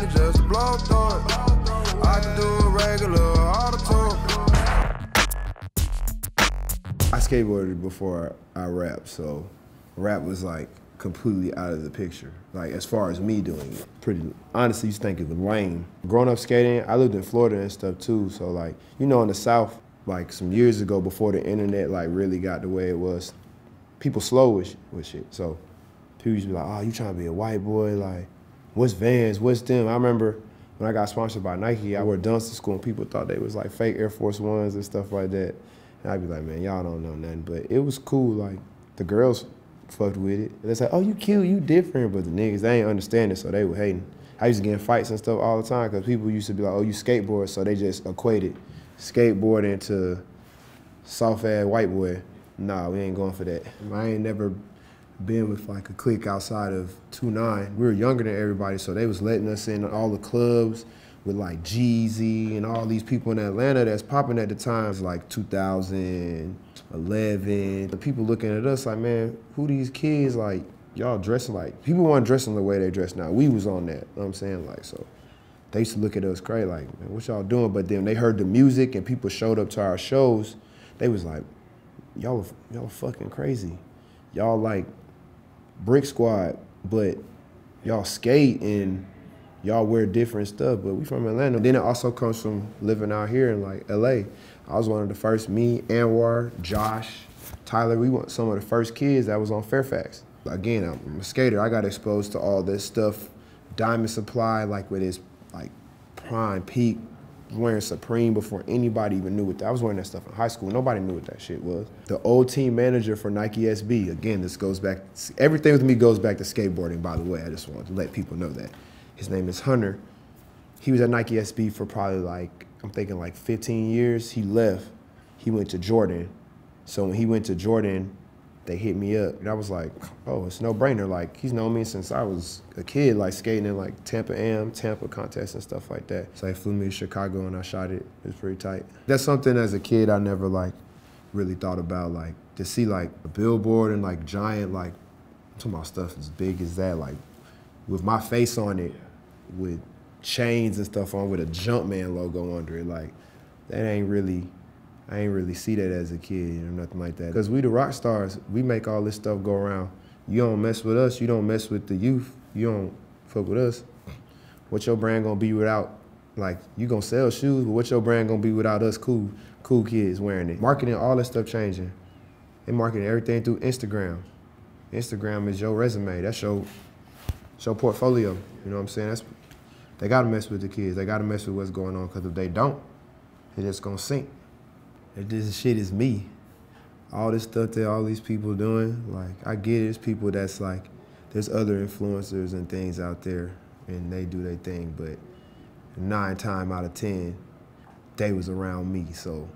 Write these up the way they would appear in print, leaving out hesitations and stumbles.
really just a blow through it. I can do it regular all the time. I skateboarded before I rapped, so rap was like completely out of the picture. Like as far as me doing it, honestly, you think it was lame. Growing up skating, I lived in Florida and stuff too, so like, you know, in the South, like some years ago before the internet like really got the way it was, people slow with shit. So people used to be like, oh, you trying to be a white boy, like, what's Vans, what's them? I remember when I got sponsored by Nike, I wore dunks to school and people thought they was like fake Air Force Ones and stuff like that. And I'd be like, man, y'all don't know nothing. But it was cool, like, the girls fucked with it. And it's like, oh, you cute, you different. But the niggas, they ain't understand it, so they were hating. I used to get in fights and stuff all the time because people used to be like, oh, you skateboard, so they just equated skateboarding to soft-ass white boy. Nah, we ain't going for that. I ain't never been with like a clique outside of 2-9. We were younger than everybody, so they was letting us in all the clubs with like Jeezy and all these people in Atlanta that's popping at the time. It's like 2011. The people looking at us like, man, who these kids, like, y'all dressing like, people weren't dressing the way they dress now. We was on that, you know what I'm saying? Like, so they used to look at us crazy like, man, what y'all doing? But then they heard the music and people showed up to our shows. They was like, y'all fucking crazy. Y'all like Brick Squad, but y'all skate and y'all wear different stuff, but we from Atlanta. Then it also comes from living out here in like LA. I was one of the first, me, Anwar, Josh, Tyler, we were some of the first kids that was on Fairfax. Again, I'm a skater. I got exposed to all this stuff. Diamond Supply, like with his like prime peak, wearing Supreme before anybody even knew what that. I was wearing that stuff in high school. Nobody knew what that shit was. The old team manager for Nike SB, again, this goes back, everything with me goes back to skateboarding, by the way. I just wanted to let people know that. His name is Hunter. He was at Nike SB for probably like, I'm thinking like 15 years. He left, he went to Jordan. So when he went to Jordan, they hit me up. And I was like, oh, it's no brainer. Like, he's known me since I was a kid, like skating in like Tampa contests and stuff like that. So he flew me to Chicago and I shot it. It was pretty tight. That's something as a kid I never like really thought about, like to see like a billboard and like giant, like, I'm talking about stuff as big as that, like with my face on it, with chains and stuff on, with a Jumpman logo under it. Like, that ain't really, I ain't really see that as a kid or nothing like that. Because we the rock stars, we make all this stuff go around. You don't mess with us, you don't mess with the youth, you don't fuck with us. What your brand gonna be without, like, you gonna sell shoes, but what your brand gonna be without us cool kids wearing it? Marketing, all that stuff changing. They marketing everything through Instagram. Instagram is your resume, that's your portfolio, you know what I'm saying? They gotta mess with the kids, they gotta mess with what's going on, because if they don't, it's just gonna sink. If this shit is me, all this stuff that all these people doing, like, I get it, it's people that's like, there's other influencers and things out there, and they do their thing, but 9 times out of 10, they was around me, so.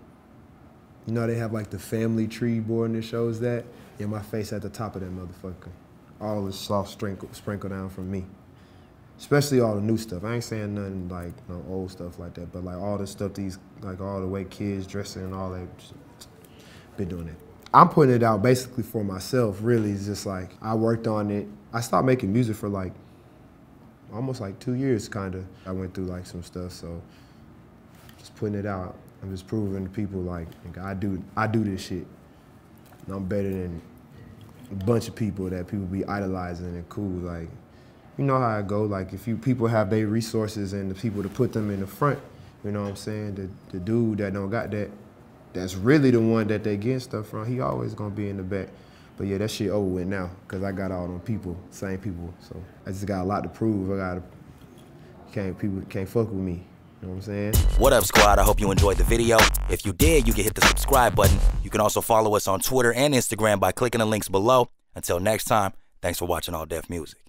You know they have like the family tree board and it shows that? Yeah, my face at the top of that motherfucker. All the soft sprinkle down from me. Especially all the new stuff. I ain't saying nothing like no old stuff like that, but like all the stuff these, like all the way kids dressing and all that, been doing it. I'm putting it out basically for myself, really. It's just like, I worked on it. I stopped making music for like, almost like 2 years, kinda. I went through like some stuff, so just putting it out. I'm just proving to people like, I do this shit. And I'm better than a bunch of people that people be idolizing and cool, like, you know how it go, like if people have their resources and the people to put them in the front, you know what I'm saying? The dude that don't got that, that's really the one that they get stuff from, he always gonna be in the back. But yeah, that shit over with now, cause I got all them people, same people. So I just got a lot to prove. People can't fuck with me. You know what I'm saying? What up, squad? I hope you enjoyed the video. If you did, you can hit the subscribe button. You can also follow us on Twitter and Instagram by clicking the links below. Until next time, thanks for watching All Def Music.